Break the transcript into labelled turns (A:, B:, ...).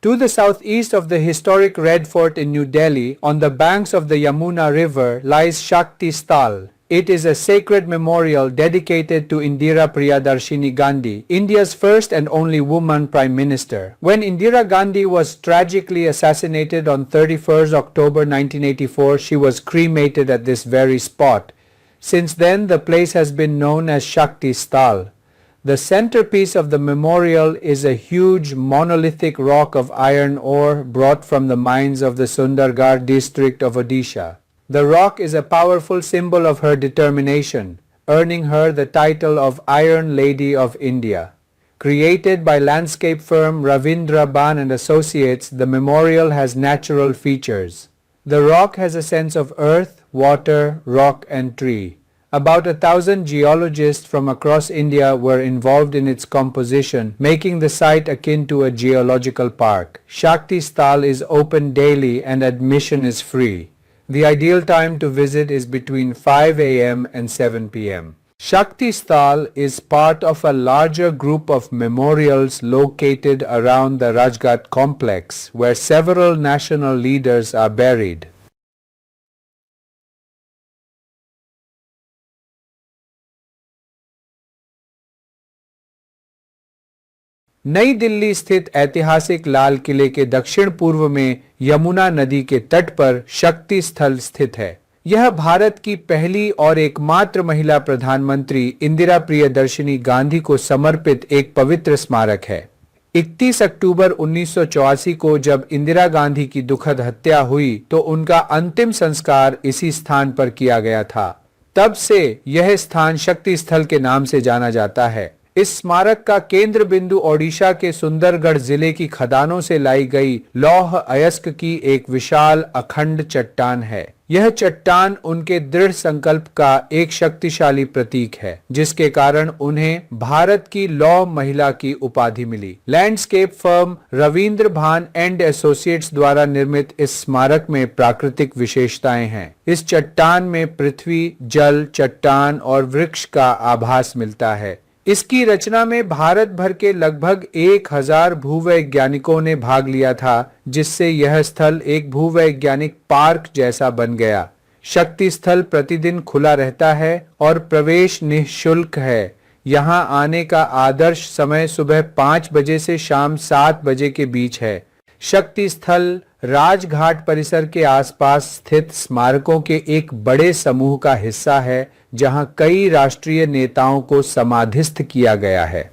A: To the southeast of the historic Red Fort in New Delhi, on the banks of the Yamuna River, lies Shakti Sthal. It is a sacred memorial dedicated to Indira Priyadarshini Gandhi, India's first and only woman Prime Minister. When Indira Gandhi was tragically assassinated on 31st October 1984, she was cremated at this very spot. Since then, the place has been known as Shakti Sthal. The centerpiece of the memorial is a huge monolithic rock of iron ore brought from the mines of the Sundargarh district of Odisha. The rock is a powerful symbol of her determination, earning her the title of Iron Lady of India. Created by landscape firm Ravindra Ban and Associates, the memorial has natural features. The rock has a sense of earth, water, rock and tree. About 1,000 geologists from across India were involved in its composition, making the site akin to a geological park. Shakti Sthal is open daily and admission is free. The ideal time to visit is between 5 a.m. and 7 p.m. Shakti Sthal is part of a larger group of memorials located around the Rajghat complex, where several national leaders are buried. नई दिल्ली स्थित ऐतिहासिक लाल किले के दक्षिण पूर्व में यमुना नदी के तट पर शक्ति स्थल स्थित है। यह भारत की पहली और एकमात्र महिला प्रधानमंत्री इंदिरा प्रियदर्शिनी गांधी को समर्पित एक पवित्र स्मारक है। 31 अक्टूबर 1984 को जब इंदिरा गांधी की दुखद हत्या हुई तो उनका अंतिम संस्कार इसी स्थान पर किया गया था। तब से यह स्थान शक्ति स्थल के नाम से जाना जाता है। इस स्मारक का केंद्र बिंदु ओडिशा के सुंदरगढ़ जिले की खदानों से लाई गई लौह अयस्क की एक विशाल अखंड चट्टान है। यह चट्टान उनके दृढ़ संकल्प का एक शक्तिशाली प्रतीक है, जिसके कारण उन्हें भारत की लौह महिला की उपाधि मिली। लैंडस्केप फर्म रविंद्र भान एंड एसोसिएट्स द्वारा निर्मित इस स्मारक में प्राकृतिक विशेषताएं हैं। इस चट्टान में पृथ्वी, जल, चट्टान और वृक्ष का आभास मिलता है। इसकी रचना में भारत भर के लगभग 1000 भूवैज्ञानिकों ने भाग लिया था, जिससे यह स्थल एक भूवैज्ञानिक पार्क जैसा बन गया। शक्ति स्थल प्रतिदिन खुला रहता है और प्रवेश निःशुल्क है। यहाँ आने का आदर्श समय सुबह 5 बजे से शाम 7 बजे के बीच है। शक्ति स्थल राजघाट परिसर के आसपास स्थित स्मारकों के एक बड़े समूह का हिस्सा है, जहां कई राष्ट्रीय नेताओं को समाधिस्थ किया गया है।